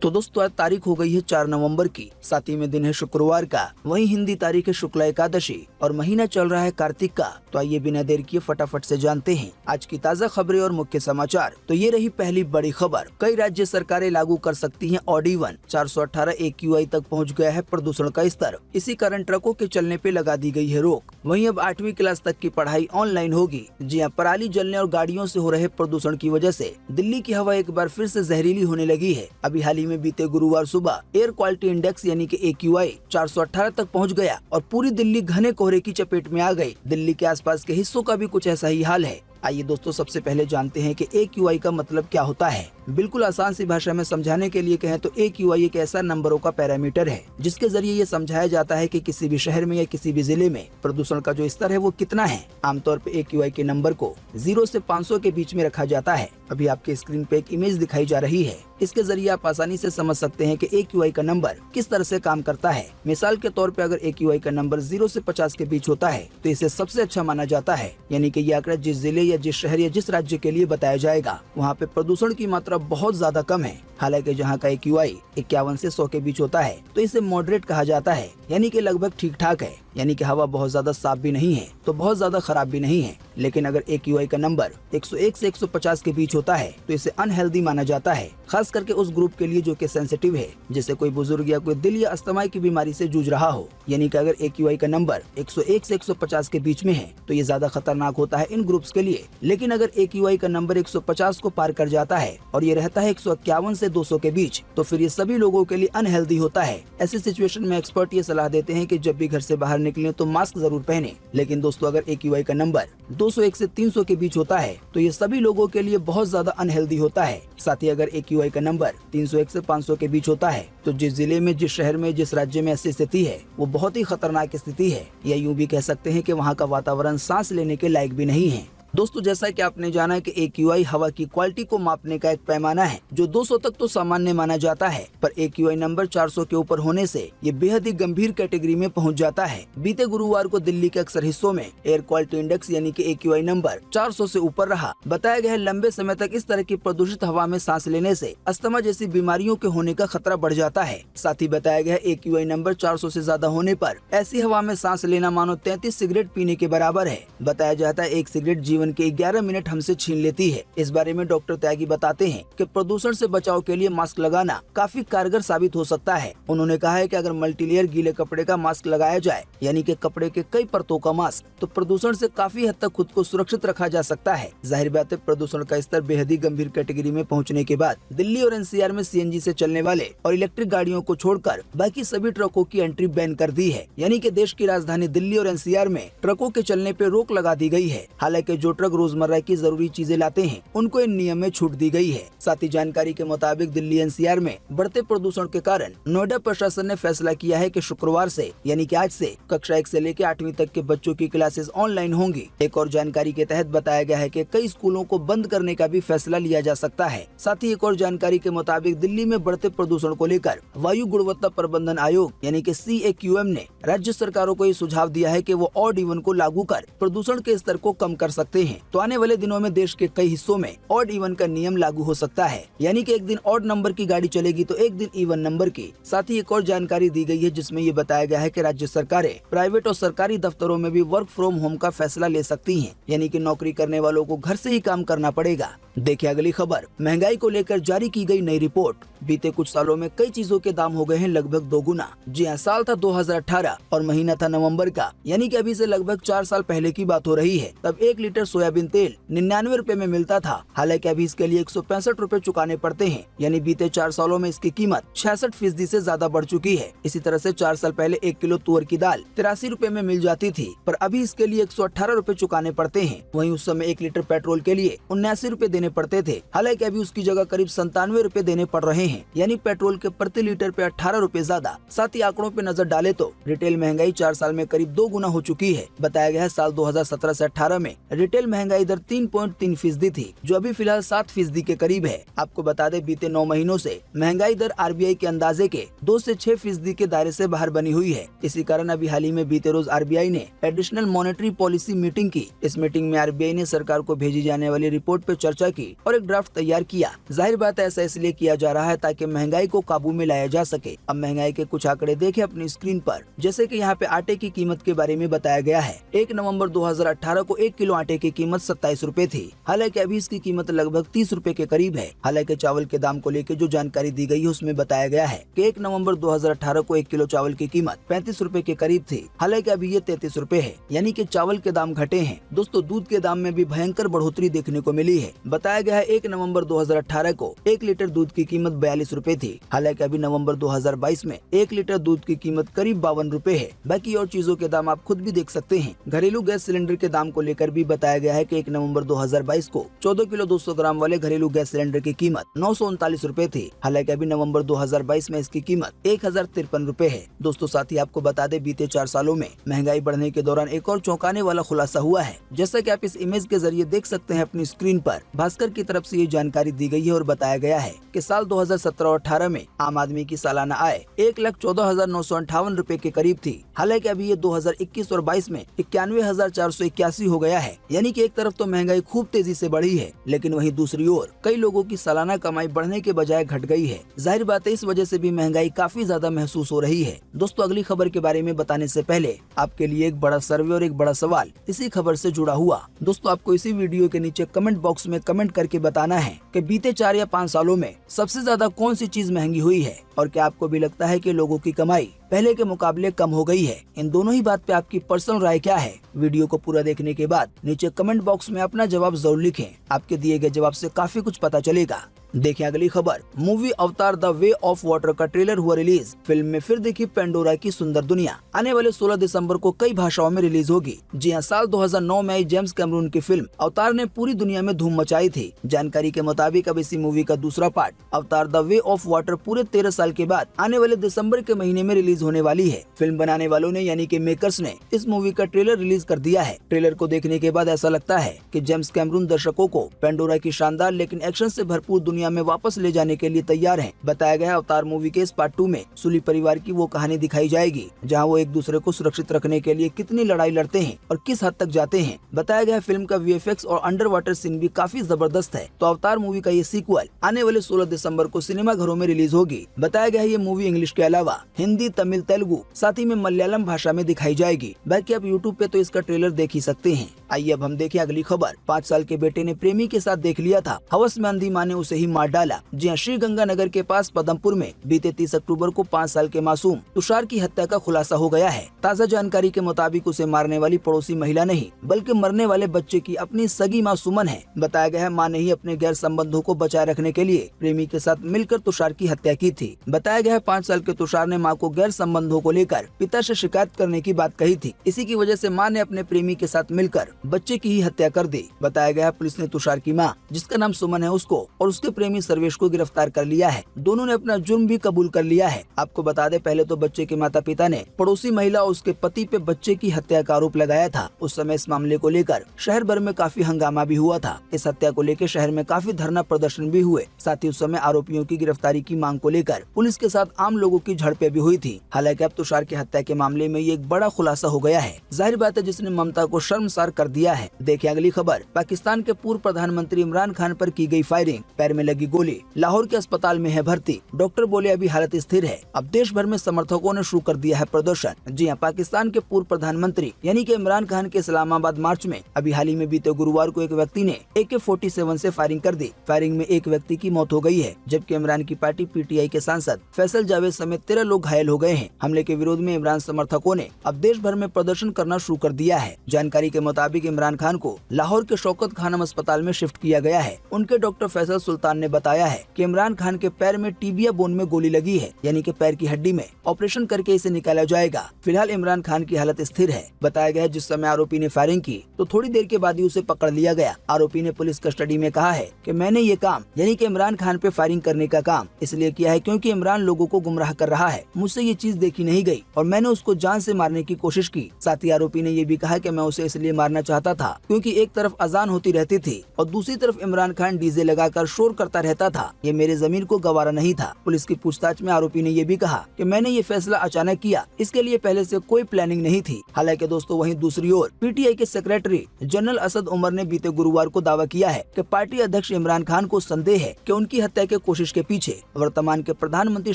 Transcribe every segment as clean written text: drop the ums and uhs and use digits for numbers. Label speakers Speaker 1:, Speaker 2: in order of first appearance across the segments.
Speaker 1: तो दोस्तों आज तारीख हो गई है 4 नवंबर की, साथ ही में दिन है शुक्रवार का, वहीं हिंदी तारीख है शुक्ला एकादशी और महीना चल रहा है कार्तिक का। तो आइए बिना देर किए फटाफट से जानते हैं आज की ताज़ा खबरें और मुख्य समाचार। तो ये रही पहली बड़ी खबर। कई राज्य सरकारें लागू कर सकती हैं ऑड इवन। 418 AQI तक पहुंच गया है प्रदूषण का स्तर। इसी कारण ट्रकों के चलने पे लगा दी गई है रोक। वहीं अब 8वीं क्लास तक की पढ़ाई ऑनलाइन होगी। जी हां, पराली जलने और गाड़ियों से हो रहे प्रदूषण की वजह से दिल्ली की हवा एक बार फिर से जहरीली होने लगी है। अभी हाल ही में बीते गुरुवार सुबह एयर क्वालिटी इंडेक्स यानी कि AQI 418 तक पहुंच गया और पूरी दिल्ली घने कोहरे की चपेट में आ गई। दिल्ली के आसपास के हिस्सों का भी कुछ ऐसा ही हाल है। आइए दोस्तों सबसे पहले जानते हैं कि AQI का मतलब क्या होता है। बिल्कुल आसान सी भाषा में समझाने के लिए कहें तो AQI एक ऐसा नंबरों का पैरामीटर है जिसके जरिए ये समझाया जाता है कि किसी भी शहर में या किसी भी जिले में प्रदूषण का जो स्तर है वो कितना है। आमतौर पे AQI के नंबर को 0 से 500 के बीच में रखा जाता है। अभी आपके स्क्रीन पे एक इमेज दिखाई जा रही है। इसके जरिए आप आसानी से समझ सकते हैं कि AQI का नंबर किस तरह से काम करता है। मिसाल के तौर पे अगर AQI का नंबर 0 से 50 के बीच होता है तो इसे सबसे अच्छा माना जाता है, यानी कि ये आंकड़ा जिस जिले या जिस शहर या जिस राज्य के लिए बताया जाएगा वहाँ पे प्रदूषण की मात्रा बहुत ज्यादा कम है। हालांकि जहाँ का AQI 51 से 100 के बीच होता है तो इसे मॉडरेट कहा जाता है, यानी कि लगभग ठीक ठाक है, यानी कि हवा बहुत ज्यादा साफ भी नहीं है तो बहुत ज्यादा खराब भी नहीं है। लेकिन अगर AQI का नंबर 101 से 150 के बीच होता है तो इसे अनहेल्दी माना जाता है, खास करके उस ग्रुप के लिए जो कि सेंसिटिव है, जैसे कोई बुजुर्ग या कोई दिल या अस्थमा की बीमारी से जूझ रहा हो। यानी कि अगर AQI का नंबर 101 से 150 के बीच में है तो ये ज्यादा खतरनाक होता है इन ग्रुप्स के लिए। लेकिन अगर AQI का नंबर 150 को पार कर जाता है और ये रहता है 151 से 200 के बीच तो फिर ये सभी लोगों के लिए अनहेल्दी होता है। ऐसी सिचुएशन में एक्सपर्ट ये सलाह देते हैं कि जब भी घर से बाहर निकलें तो मास्क जरूर पहने। लेकिन दोस्तों अगर AQI का नंबर 201 से 300 के बीच होता है तो ये सभी लोगों के लिए बहुत ज्यादा अनहेल्दी होता है। साथ ही अगर AQI का नंबर 301 से 500 के बीच होता है तो जिस जिले में, जिस शहर में, जिस राज्य में ऐसी स्थिति है वो बहुत ही खतरनाक स्थिति है, या यूं भी कह सकते हैं कि वहाँ का वातावरण सांस लेने के लायक भी नहीं है। दोस्तों जैसा कि आपने जाना कि AQI हवा की क्वालिटी को मापने का एक पैमाना है जो 200 तक तो सामान्य माना जाता है, पर AQI नंबर 400 के ऊपर होने से ये बेहद ही गंभीर कैटेगरी में पहुंच जाता है। बीते गुरुवार को दिल्ली के अक्सर हिस्सों में एयर क्वालिटी इंडेक्स यानी कि AQI नंबर 400 से ऊपर रहा। बताया गया है लंबे समय तक इस तरह की प्रदूषित हवा में सांस लेने से अस्थमा जैसी बीमारियों के होने का खतरा बढ़ जाता है। साथ ही बताया गया है AQI नंबर 400 से ज्यादा होने पर ऐसी हवा में सांस लेना मानो 33 सिगरेट पीने के बराबर है। बताया जाता है एक सिगरेट जीवन के 11 मिनट हमसे छीन लेती है। इस बारे में डॉक्टर त्यागी बताते हैं कि प्रदूषण से बचाव के लिए मास्क लगाना काफी कारगर साबित हो सकता है। उन्होंने कहा है कि अगर मल्टीलेयर गीले कपड़े का मास्क लगाया जाए, यानी कि कपड़े के कई परतों का मास्क, तो प्रदूषण से काफी हद तक खुद को सुरक्षित रखा जा सकता है। जाहिर बात है प्रदूषण का स्तर बेहद ही गंभीर कैटेगरी में पहुँचने के बाद दिल्ली और NCR में CNG से चलने वाले और इलेक्ट्रिक गाड़ियों को छोड़कर बाकी सभी ट्रकों की एंट्री बैन कर दी है। यानी कि देश की राजधानी दिल्ली और NCR में ट्रकों के चलने पे रोक लगा दी गई है। हालांकि जो ट्रक रोजमर्रा की जरूरी चीजें लाते हैं उनको इन नियम में छूट दी गई है। साथ ही जानकारी के मुताबिक दिल्ली NCR में बढ़ते प्रदूषण के कारण नोएडा प्रशासन ने फैसला किया है कि शुक्रवार से यानी कि आज से कक्षा 1 से लेकर 8वीं तक के बच्चों की क्लासेस ऑनलाइन होंगी। एक और जानकारी के तहत बताया गया है कि कई स्कूलों को बंद करने का भी फैसला लिया जा सकता है। साथ ही एक और जानकारी के मुताबिक दिल्ली में बढ़ते प्रदूषण को लेकर वायु गुणवत्ता प्रबंधन आयोग यानी कि CAQM ने राज्य सरकारों को ये सुझाव दिया है कि वो ऑड इवन को लागू कर प्रदूषण के स्तर को कम कर सकते हैं। तो आने वाले दिनों में देश के कई हिस्सों में ऑड इवन का नियम लागू हो सकता है, यानी कि एक दिन ऑड नंबर की गाड़ी चलेगी तो एक दिन इवन नंबर की। साथ ही एक और जानकारी दी गई है जिसमें ये बताया गया है कि राज्य सरकारें प्राइवेट और सरकारी दफ्तरों में भी वर्क फ्रॉम होम का फैसला ले सकती हैं, यानी कि नौकरी करने वालों को घर से ही काम करना पड़ेगा। देखिए अगली खबर। महंगाई को लेकर जारी की गई नई रिपोर्ट। बीते कुछ सालों में कई चीजों के दाम हो गए हैं लगभग दोगुना। जी हाँ, साल था 2018 और महीना था नवंबर का, यानी कि अभी से लगभग 4 साल पहले की बात हो रही है। तब 1 लीटर सोयाबीन तेल 99 रुपए में मिलता था। हालांकि अभी इसके लिए 165 रुपए चुकाने पड़ते हैं, यानी बीते 4 सालों में इसकी कीमत 66% से ज्यादा बढ़ चुकी है। इसी तरह से 4 साल पहले 1 किलो तुअर की दाल 83 रुपए में मिल जाती थी, पर अभी इसके लिए 118 रुपए चुकाने पड़ते हैं। वहीं उस समय 1 लीटर पेट्रोल के लिए 79 रुपए देने पड़ते थे। हालांकि अभी उसकी जगह करीब 97 रुपए देने पड़ रहे हैं, यानी पेट्रोल के प्रति लीटर पे 18 रुपए ज्यादा। साथ ही आंकड़ों पे नजर डाले तो रिटेल महंगाई 4 साल में करीब 2 गुना हो चुकी है। बताया गया है साल 2017 से 18 में रिटेल महंगाई दर 3.3% थी, जो अभी फिलहाल 7% के करीब है। आपको बता दें बीते 9 महीनों से महंगाई दर RBI के अंदाजे के 2 से 6% के दायरे से बाहर बनी हुई है। इसी कारण अभी हाल ही में बीते रोज RBI ने एडिशनल मॉनेटरी पॉलिसी मीटिंग की। इस मीटिंग में RBI ने सरकार को भेजी जाने वाली रिपोर्ट पे चर्चा की और एक ड्राफ्ट तैयार किया। जाहिर बात है ऐसा इसलिए किया जा रहा है ताकि महंगाई को काबू में लाया जा सके। अब महंगाई के कुछ आंकड़े देखें अपनी स्क्रीन पर, जैसे कि यहाँ पे आटे की कीमत के बारे में बताया गया है। 1 नवंबर 2018 को 1 किलो आटे की कीमत 27 रुपए थी। हालांकि अभी इसकी कीमत लगभग 30 रुपए के करीब है। हालांकि चावल के दाम को लेकर जो जानकारी दी गई है उसमें बताया गया है कि 1 नवंबर 2018 को 1 किलो चावल की कीमत 35 रुपए के करीब थी। हालांकि अभी ये 33 रुपए है, यानी कि चावल के दाम घटे हैं। दोस्तों दूध के दाम में भी भयंकर बढ़ोतरी देखने को मिली है। बताया गया है 1 नवंबर 2018 को 1 लीटर दूध की कीमत 42 रुपए थी। हालांकि अभी नवंबर 2022 में 1 लीटर दूध की कीमत करीब 52 रुपए है। बाकी और चीजों के दाम आप खुद भी देख सकते हैं। घरेलू गैस सिलेंडर के दाम को लेकर भी बताया गया है कि 1 नवंबर 2022 को 14 किलो 200 ग्राम वाले घरेलू गैस सिलेंडर की कीमत 939 रुपए थी। हालांकि अभी नवंबर 2022 में इसकी कीमत 1053 रुपए है। दोस्तों साथ ही आपको बता दें, बीते 4 सालों में महंगाई बढ़ने के दौरान एक और चौंकाने वाला खुलासा हुआ है। जैसा कि आप इस इमेज के जरिए देख सकते हैं अपनी स्क्रीन पर, भास्कर की तरफ से ये जानकारी दी गई है और बताया गया है कि साल 2017-18 में आम आदमी की सालाना आय 1,14,958 रुपए के करीब थी। हालांकि अभी ये 2021 और 22 में 91,481 हो गया है। यानी कि एक तरफ तो महंगाई खूब तेजी से बढ़ी है, लेकिन वहीं दूसरी ओर कई लोगों की सालाना कमाई बढ़ने के बजाय घट गई है। जाहिर बात है इस वजह से भी महंगाई काफी ज्यादा महसूस हो रही है। दोस्तों अगली खबर के बारे में बताने से पहले आपके लिए एक बड़ा सर्वे और एक बड़ा सवाल इसी खबर से जुड़ा हुआ। दोस्तों आपको इसी वीडियो के नीचे कमेंट बॉक्स में कमेंट करके बताना है कि बीते 4 या 5 सालों में सबसे ज्यादा कौन सी चीज महंगी हुई है, और क्या आपको भी लगता है कि लोगों की कमाई पहले के मुकाबले कम हो गई है। इन दोनों ही बात पे आपकी पर्सनल राय क्या है? वीडियो को पूरा देखने के बाद नीचे कमेंट बॉक्स में अपना जवाब जरूर लिखें। आपके दिए गए जवाब से काफी कुछ पता चलेगा। देखिए अगली खबर, मूवी अवतार द वे ऑफ वाटर का ट्रेलर हुआ रिलीज। फिल्म में फिर देखी पेंडोरा की सुंदर दुनिया। आने वाले 16 दिसंबर को कई भाषाओं में रिलीज होगी। जी हां, साल 2009 में आई जेम्स कैमरून की फिल्म अवतार ने पूरी दुनिया में धूम मचाई थी। जानकारी के मुताबिक अब इसी मूवी का दूसरा पार्ट अवतार द वे ऑफ वाटर पूरे 13 साल के बाद आने वाले दिसंबर के महीने में रिलीज होने वाली है। फिल्म बनाने वालों ने यानी कि मेकर्स ने इस मूवी का ट्रेलर रिलीज कर दिया है। ट्रेलर को देखने के बाद ऐसा लगता है कि जेम्स कैमरून दर्शकों को पेंडोरा की शानदार लेकिन एक्शन से भरपूर दुनिया में वापस ले जाने के लिए तैयार हैं। बताया गया है अवतार मूवी के इस पार्ट 2 में सुली परिवार की वो कहानी दिखाई जाएगी जहां वो एक दूसरे को सुरक्षित रखने के लिए कितनी लड़ाई लड़ते हैं और किस हद तक जाते हैं। बताया गया है फिल्म का VFX और अंडर वाटर सीन भी काफी जबरदस्त है। तो अवतार मूवी का ये सीक्वल आने वाले 16 दिसंबर को सिनेमा घरों में रिलीज होगी। बताया गया है ये मूवी इंग्लिश के अलावा हिंदी, तमिल, तेलुगु साथ ही में मलयालम भाषा में दिखाई जाएगी। बाकी आप यूट्यूब पे तो इसका ट्रेलर देख ही सकते हैं। आइए अब हम देखें अगली खबर। 5 साल के बेटे ने प्रेमी के साथ देख लिया था, हवस में अंधी मां ने उसे ही मार डाला। जी हां, श्री गंगानगर के पास पदमपुर में बीते 30 अक्टूबर को 5 साल के मासूम तुषार की हत्या का खुलासा हो गया है। ताज़ा जानकारी के मुताबिक उसे मारने वाली पड़ोसी महिला नहीं बल्कि मरने वाले बच्चे की अपनी सगी मां सुमन है। बताया गया है मां ने ही अपने गैर संबंधों को बचाए रखने के लिए प्रेमी के साथ मिलकर तुषार की हत्या की थी। बताया गया है 5 साल के तुषार ने मां को गैर संबंधों को लेकर पिता से शिकायत करने की बात कही थी। इसी की वजह से मां ने अपने प्रेमी के साथ मिलकर बच्चे की ही हत्या कर दी। बताया गया है पुलिस ने तुषार की मां, जिसका नाम सुमन है, उसको और उसके प्रेमी सर्वेश को गिरफ्तार कर लिया है। दोनों ने अपना जुर्म भी कबूल कर लिया है। आपको बता दें, पहले तो बच्चे के माता पिता ने पड़ोसी महिला और उसके पति पे बच्चे की हत्या का आरोप लगाया था। उस समय इस मामले को लेकर शहर भर में काफी हंगामा भी हुआ था। इस हत्या को लेकर शहर में काफी धरना प्रदर्शन भी हुए। साथ ही उस समय आरोपियों की गिरफ्तारी की मांग को लेकर पुलिस के साथ आम लोगों की झड़पें भी हुई थी। हालांकि अब तुषार की हत्या के मामले में ये एक बड़ा खुलासा हो गया है। जाहिर बात है जिसने ममता को शर्मसार कर दिया है। देखिए अगली खबर, पाकिस्तान के पूर्व प्रधानमंत्री इमरान खान पर की गई फायरिंग, पैर में लगी गोली, लाहौर के अस्पताल में है भर्ती। डॉक्टर बोले अभी हालत स्थिर है। अब देश भर में समर्थकों ने शुरू कर दिया है प्रदर्शन। जी हां, पाकिस्तान के पूर्व प्रधानमंत्री यानी कि इमरान खान के इस्लामाबाद मार्च में अभी हाल ही में बीते गुरुवार को एक व्यक्ति ने AK-47 से फायरिंग कर दी। फायरिंग में एक व्यक्ति की मौत हो गई है, जबकि इमरान की पार्टी PTI के सांसद फैसल जावेद समेत 13 लोग घायल हो गए हैं। हमले के विरोध में इमरान समर्थकों ने अब देश भर में प्रदर्शन करना शुरू कर दिया है। जानकारी के मुताबिक इमरान खान को लाहौर के शौकत खानम अस्पताल में शिफ्ट किया गया है। उनके डॉक्टर फैसल सुल्तान ने बताया है कि इमरान खान के पैर में टिबिया बोन में गोली लगी है, यानी कि पैर की हड्डी में। ऑपरेशन करके इसे निकाला जाएगा। फिलहाल इमरान खान की हालत स्थिर है। बताया गया जिस समय आरोपी ने फायरिंग की तो थोड़ी देर के बाद ही उसे पकड़ लिया गया। आरोपी ने पुलिस कस्टडी में कहा है कि मैंने ये काम यानी कि इमरान खान पे फायरिंग करने का काम इसलिए किया है क्योंकि इमरान लोगों को गुमराह कर रहा है। मुझसे ये चीज देखी नहीं गई और मैंने उसको जान से मारने की कोशिश की। साथ ही आरोपी ने ये भी कहा कि मैं उसे इसलिए मारना चाहता था क्योंकि एक तरफ अजान होती रहती थी और दूसरी तरफ इमरान खान डीजे लगाकर शोर करता रहता था। ये मेरे जमीर को गवारा नहीं था। पुलिस की पूछताछ में आरोपी ने ये भी कहा कि मैंने ये फैसला अचानक किया, इसके लिए पहले से कोई प्लानिंग नहीं थी। हालांकि दोस्तों वहीं दूसरी ओर पीटीआई के सेक्रेटरी जनरल असद उमर ने बीते गुरुवार को दावा किया है कि पार्टी अध्यक्ष इमरान खान को संदेह है कि उनकी हत्या के कोशिश के पीछे वर्तमान के प्रधानमंत्री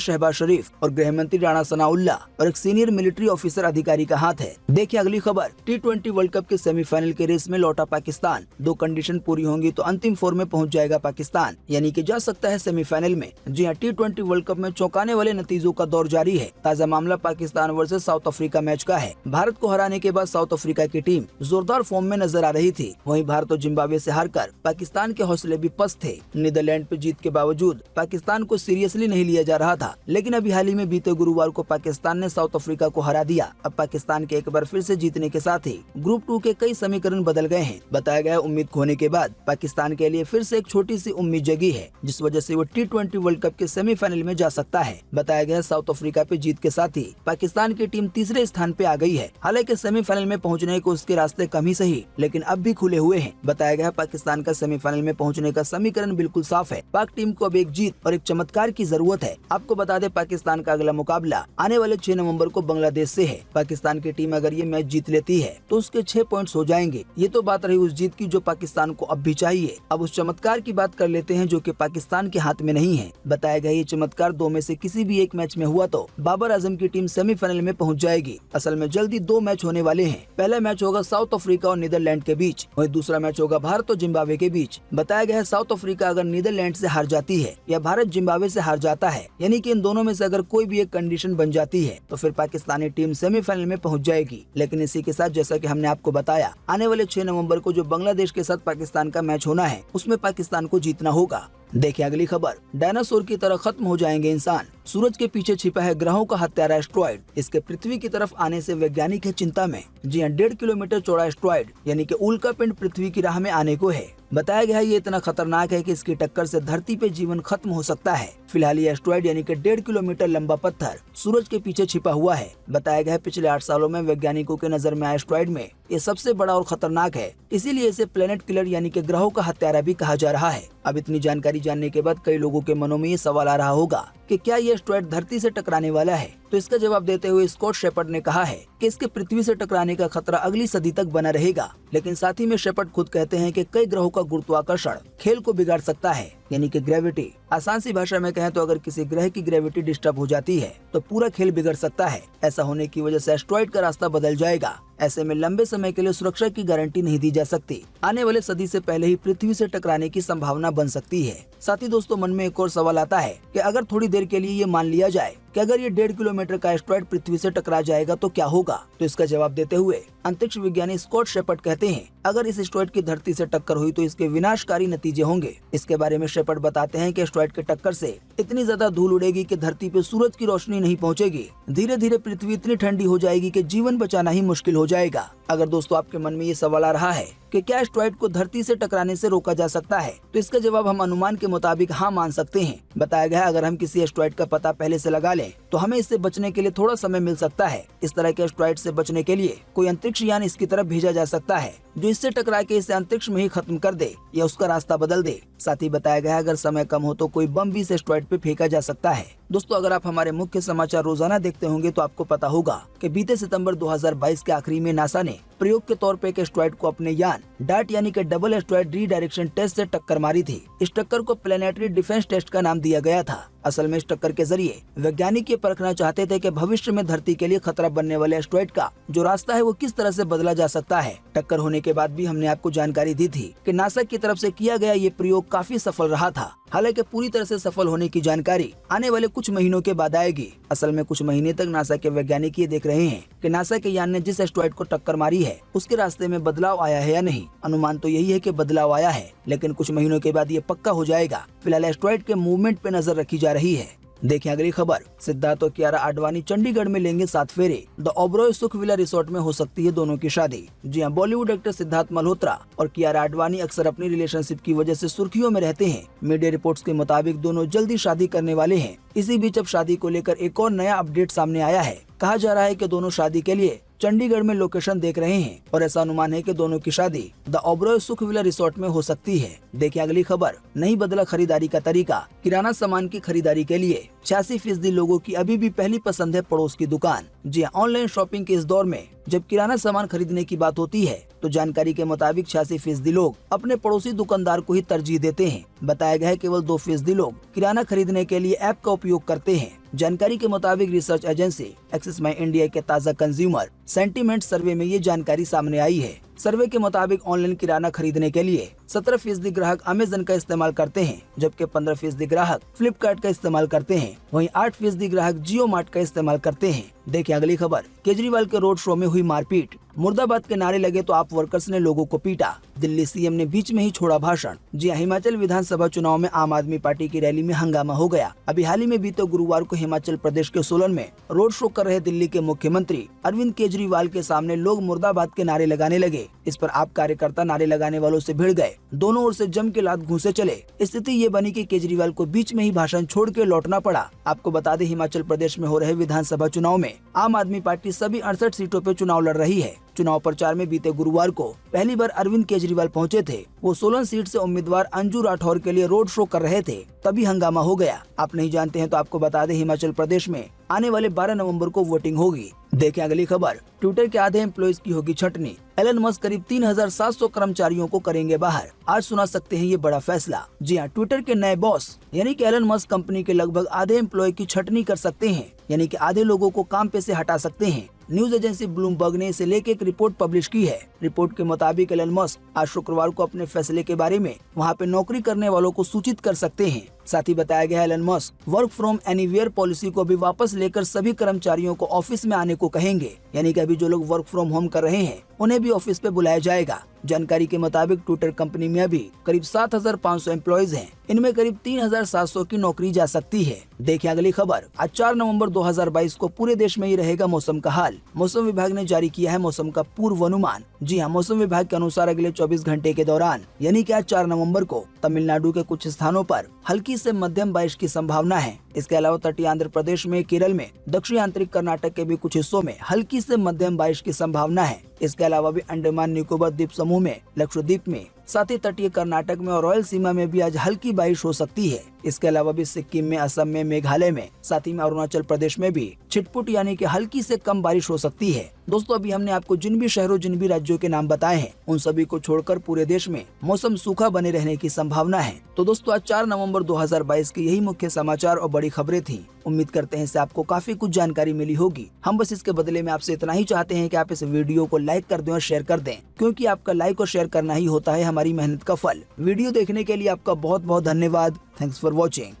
Speaker 1: शहबाज शरीफ और गृह मंत्री राणा सनाउल्लाह और एक सीनियर मिलिट्री ऑफिसर अधिकारी का हाथ है। देखिए अगली खबर। T20 वर्ल्ड कप के सेमीफाइनल के रेस में लौटा पाकिस्तान। 2 कंडीशन पूरी होंगी तो अंतिम 4 में पहुंच जाएगा पाकिस्तान, यानी कि जा सकता है सेमीफाइनल में। जी हाँ, T20 वर्ल्ड कप में चौंकाने वाले नतीजों का दौर जारी है। ताजा मामला Pakistan versus south Africa match का है। भारत को हराने के बाद साउथ अफ्रीका की टीम जोरदार फॉर्म में नजर आ रही थी। वहीं भारत और जिम्बाब्वे से हारकर पाकिस्तान के हौसले भी पस्त थे। नीदरलैंड पे जीत के बावजूद पाकिस्तान को सीरियसली नहीं लिया जा रहा था, लेकिन अभी हाल ही में बीते गुरुवार को पाकिस्तान ने साउथ अफ्रीका को हरा दिया। अब पाकिस्तान के एक बार फिर से जीतने के साथ ही ग्रुप 2 के कई समीकरण बदल गए हैं। बताया गया उम्मीद खोने के बाद पाकिस्तान के लिए फिर से एक छोटी सी उम्मीद जगी है, जिस वजह से वो T20 वर्ल्ड कप के सेमीफाइनल में जा सकता है। बताया गया साउथ अफ्रीका पे जीत के साथ ही पाकिस्तान की टीम तीसरे स्थान पे आ गई है। हालांकि सेमीफाइनल में पहुंचने को उसके रास्ते कम ही सही, लेकिन अब भी खुले हुए हैं। बताया गया पाकिस्तान का सेमीफाइनल में पहुंचने का समीकरण बिल्कुल साफ है। पाक टीम को अब एक जीत और एक चमत्कार की जरूरत है। आपको बता दें पाकिस्तान का अगला मुकाबला आने वाले 6 नवंबर को बांग्लादेश से है। पाकिस्तान की टीम अगर ये मैच जीत लेती है तो उसके 6 पॉइंट्स हो जाएंगे। ये तो बात रही उस जीत की जो पाकिस्तान को अब भी चाहिए। अब उस चमत्कार की बात कर लेते हैं जो कि पाकिस्तान के हाथ में नहीं है। बताया गया ये चमत्कार 2 में से किसी भी एक मैच में हुआ तो बाबर आजम की टीम सेमीफाइनल में पहुंच जाएगी। असल में जल्दी 2 मैच होने वाले हैं। पहला मैच होगा साउथ अफ्रीका और नीदरलैंड के बीच, वहीं दूसरा मैच होगा भारत और जिम्बाब्वे के बीच। बताया गया है साउथ अफ्रीका अगर नीदरलैंड से हार जाती है या भारत जिम्बाब्वे से हार जाता है, यानी कि इन दोनों में से अगर कोई भी एक कंडीशन बन जाती है तो फिर पाकिस्तानी टीम सेमीफाइनल में पहुंच जाएगी। लेकिन इसी के साथ जैसा कि हमने आपको बताया, आने वाले 6 नवंबर को जो बांग्लादेश के साथ पाकिस्तान का मैच होना है उसमें पाकिस्तान को जीतना होगा। देखिए अगली खबर। डायनासोर की तरह खत्म हो जाएंगे इंसान। सूरज के पीछे छिपा है ग्रहों का हत्यारा एस्ट्रॉइड। इसके पृथ्वी की तरफ आने से वैज्ञानिक है चिंता में। जी हाँ, 1.5 किलोमीटर चौड़ा एस्ट्रॉइड यानी कि उल्का पिंड पृथ्वी की राह में आने को है। बताया गया है ये इतना खतरनाक है कि इसकी टक्कर से धरती पे जीवन खत्म हो सकता है। फिलहाल ये एस्ट्रॉइड यानी कि 1.5 किलोमीटर लंबा पत्थर सूरज के पीछे छिपा हुआ है। बताया गया है पिछले 8 सालों में वैज्ञानिकों के नजर में आया एस्ट्रॉइड में ये सबसे बड़ा और खतरनाक है, इसीलिए इसे प्लेनेट किलर यानी कि ग्रहों का हत्यारा भी कहा जा रहा है। अब इतनी जानकारी जानने के बाद कई लोगों के मनों में ये सवाल आ रहा होगा कि क्या ये एस्ट्रॉइड धरती से टकराने वाला है। तो इसका जवाब देते हुए स्कॉट शेपर्ड ने कहा है कि इसके पृथ्वी से टकराने का खतरा अगली सदी तक बना रहेगा। लेकिन साथ ही में शेपर्ड खुद कहते हैं कि कई ग्रहों का गुरुत्वाकर्षण खेल को बिगाड़ सकता है, यानी कि ग्रेविटी। आसान सी भाषा में कहें तो अगर किसी ग्रह की ग्रेविटी डिस्टर्ब हो जाती है तो पूरा खेल बिगड़ सकता है। ऐसा होने की वजह से एस्ट्रॉइड का रास्ता बदल जाएगा। ऐसे में लंबे समय के लिए सुरक्षा की गारंटी नहीं दी जा सकती। आने वाले सदी से पहले ही पृथ्वी से टकराने की संभावना बन सकती है। साथ ही दोस्तों मन में एक और सवाल आता है कि अगर थोड़ी देर के लिए ये मान लिया जाए कि अगर ये 1.5 किलोमीटर का एस्ट्रॉइड पृथ्वी से टकरा जाएगा तो क्या होगा। तो इसका जवाब देते हुए अंतरिक्ष विज्ञानी स्कॉट शेपर्ड कहते हैं अगर इस एस्ट्रॉइड की धरती से टक्कर हुई तो इसके विनाशकारी नतीजे होंगे। इसके बारे में शेपर्ड बताते हैं कि एस्ट्रॉइड के टक्कर से इतनी ज्यादा धूल उड़ेगी कि धरती पे सूरज की रोशनी नहीं पहुंचेगी। धीरे धीरे पृथ्वी इतनी ठंडी हो जाएगी कि जीवन बचाना ही मुश्किल हो जाएगा। अगर दोस्तों आपके मन में ये सवाल आ रहा है कि क्या एस्ट्रॉइड को धरती से टकराने से रोका जा सकता है, तो इसका जवाब हम अनुमान के मुताबिक हाँ मान सकते हैं। बताया गया है अगर हम किसी एस्ट्रॉइड का पता पहले से लगा लें तो हमें इससे बचने के लिए थोड़ा समय मिल सकता है। इस तरह के एस्ट्रॉइड से बचने के लिए कोई अंतरिक्ष यान इसकी तरफ भेजा जा सकता है जो इससे टकरा के इसे अंतरिक्ष में ही खत्म कर दे या उसका रास्ता बदल दे। साथ ही बताया गया है अगर समय कम हो तो कोई बम भी इस एस्ट्रॉइड पे फेंका जा सकता है। दोस्तों अगर आप हमारे मुख्य समाचार रोजाना देखते होंगे तो आपको पता होगा कि बीते सितंबर 2022 के आखिरी में नासा ने प्रयोग के तौर पे एक एस्ट्रॉइड को अपने यान डार्ट यानी कि डबल एस्ट्रॉइड रीडायरेक्शन टेस्ट से टक्कर मारी थी। इस टक्कर को प्लेनेटरी डिफेंस टेस्ट का नाम दिया गया था। असल में इस टक्कर के जरिए वैज्ञानिक ये परखना चाहते थे कि भविष्य में धरती के लिए खतरा बनने वाले एस्ट्रॉइड का जो रास्ता है वो किस तरह से बदला जा सकता है। टक्कर होने के बाद भी हमने आपको जानकारी दी थी कि नासा की तरफ से किया गया ये प्रयोग काफी सफल रहा था। हालांकि पूरी तरह से सफल होने की जानकारी आने वाले कुछ महीनों के बाद आएगी। असल में कुछ महीने तक नासा के वैज्ञानिक ये देख रहे हैं कि नासा के यान ने जिस एस्ट्रॉइड को टक्कर मारी है उसके रास्ते में बदलाव आया है या नहीं। अनुमान तो यही है कि बदलाव आया है, लेकिन कुछ महीनों के बाद ये पक्का हो जाएगा। फिलहाल एस्ट्रॉइड के मूवमेंट पे नजर रखी जा रही है। देखिए अगली खबर। सिद्धार्थ और कियारा आडवाणी चंडीगढ़ में लेंगे 7 फेरे। द ओबरॉय सुख विला रिसोर्ट में हो सकती है दोनों की शादी। जी हां, बॉलीवुड एक्टर सिद्धार्थ मल्होत्रा और कियारा आडवाणी अक्सर अपनी रिलेशनशिप की वजह से सुर्खियों में रहते हैं। मीडिया रिपोर्ट्स के मुताबिक दोनों जल्दी शादी करने वाले हैं। इसी बीच अब शादी को लेकर एक और नया अपडेट सामने आया है। कहा जा रहा है कि दोनों शादी के लिए चंडीगढ़ में लोकेशन देख रहे हैं और ऐसा अनुमान है कि दोनों की शादी द ओबरॉय सुख विला रिसोर्ट में हो सकती है। देखिए अगली खबर, नहीं बदला खरीदारी का तरीका। किराना सामान की खरीदारी के लिए 86% लोगों की अभी भी पहली पसंद है पड़ोस की दुकान। जी हाँ, ऑनलाइन शॉपिंग के इस दौर में जब किराना सामान खरीदने की बात होती है तो जानकारी के मुताबिक 86% लोग अपने पड़ोसी दुकानदार को ही तरजीह देते हैं। बताया गया है केवल 2% लोग किराना खरीदने के लिए ऐप का उपयोग करते हैं। जानकारी के मुताबिक रिसर्च एजेंसी एक्सिस माई इंडिया के ताज़ा कंज्यूमर सेंटीमेंट सर्वे में ये जानकारी सामने आई है। सर्वे के मुताबिक ऑनलाइन किराना खरीदने के लिए 17% ग्राहक अमेजन का इस्तेमाल करते हैं, जबकि 15% ग्राहक फ्लिपकार्ट का इस्तेमाल करते हैं। वहीं 8% ग्राहक जियो मार्ट का इस्तेमाल करते हैं। देखिए अगली खबर, केजरीवाल के रोड शो में हुई मारपीट। मुर्दाबाद के नारे लगे तो आप वर्कर्स ने लोगों को पीटा। दिल्ली सीएम ने बीच में ही छोड़ा भाषण। जी हाँ, हिमाचल विधानसभा चुनाव में आम आदमी पार्टी की रैली में हंगामा हो गया। अभी हाल ही में बीते गुरुवार को हिमाचल प्रदेश के सोलन में रोड शो कर रहे दिल्ली के मुख्यमंत्री अरविंद केजरीवाल के सामने लोग मुर्दाबाद के नारे लगाने लगे। इस पर आप कार्यकर्ता नारे लगाने वालों से भिड़ गए। दोनों ओर से जम के लात घूंसे चले। स्थिति ये बनी कि केजरीवाल को बीच में ही भाषण छोड़ के लौटना पड़ा। आपको बता दें, हिमाचल प्रदेश में हो रहे विधानसभा चुनाव में आम आदमी पार्टी सभी 68 सीटों पे चुनाव लड़ रही है। चुनाव प्रचार में बीते गुरुवार को पहली बार अरविंद केजरीवाल पहुंचे थे। वो सोलन सीट से उम्मीदवार अंजू राठौर के लिए रोड शो कर रहे थे, तभी हंगामा हो गया। आप नहीं जानते हैं तो आपको बता दें, हिमाचल प्रदेश में आने वाले 12 नवंबर को वोटिंग होगी। देखें अगली खबर, ट्विटर के आधे एम्प्लॉइज की होगी छटनी। एलन मस्क करीब 3700 कर्मचारियों को करेंगे बाहर। आज सुना सकते हैं ये बड़ा फैसला। जी हाँ, ट्विटर के नए बॉस यानी कि एलन मस्क कंपनी के लगभग आधे एम्प्लॉय की छटनी कर सकते हैं, यानी कि आधे लोगों को काम पे से हटा सकते हैं। न्यूज एजेंसी ब्लूमबर्ग ने इसे लेकर एक रिपोर्ट पब्लिश की है। रिपोर्ट के मुताबिक एलन मस्क आज शुक्रवार को अपने फैसले के बारे में वहां पे नौकरी करने वालों को सूचित कर सकते हैं। साथ ही बताया गया है Elon Musk work from anywhere policy को भी वापस लेकर सभी कर्मचारियों को ऑफिस में आने को कहेंगे, यानी कि अभी जो लोग वर्क फ्रॉम होम कर रहे हैं उन्हें भी ऑफिस पे बुलाया जाएगा। जानकारी के मुताबिक ट्विटर कंपनी में अभी करीब 7500 एम्प्लॉइज हैं। इनमें करीब 3700 की नौकरी जा सकती है। देखिए अगली खबर, आज 4 नवंबर 2022 को पूरे देश में ही रहेगा मौसम का हाल। मौसम विभाग ने जारी किया है मौसम का पूर्वानुमान। जी हाँ, मौसम विभाग के अनुसार अगले 24 घंटे के दौरान यानी कि आज 4 नवंबर को तमिलनाडु के कुछ स्थानों पर हल्की से मध्यम बारिश की संभावना है। इसके अलावा तटीय आंध्र प्रदेश में, केरल में, दक्षिण आंतरिक कर्नाटक के भी कुछ हिस्सों में हल्की से मध्यम बारिश की संभावना है। इसके अलावा भी अंडमान निकोबार द्वीप समूह में, लक्षद्वीप में, साथ ही तटीय कर्नाटक में और रॉयल सीमा में भी आज हल्की बारिश हो सकती है। इसके अलावा भी सिक्किम में, असम में, मेघालय में, साथ ही में अरुणाचल प्रदेश में भी छिटपुट यानी कि हल्की से कम बारिश हो सकती है। दोस्तों, अभी हमने आपको जिन भी शहरों, जिन भी राज्यों के नाम बताए हैं, उन सभी को छोड़कर पूरे देश में मौसम सूखा बने रहने की संभावना है। तो दोस्तों, आज 4 नवंबर 2022 के यही मुख्य समाचार और बड़ी खबरें थी। उम्मीद करते हैं इससे आपको काफी कुछ जानकारी मिली होगी। हम बस इसके बदले में आपसे इतना ही चाहते हैं कि आप इस वीडियो को लाइक कर दें और शेयर कर दें, क्योंकि आपका लाइक और शेयर करना ही होता है हमारी मेहनत का फल। वीडियो देखने के लिए आपका बहुत बहुत धन्यवाद। Thanks for watching.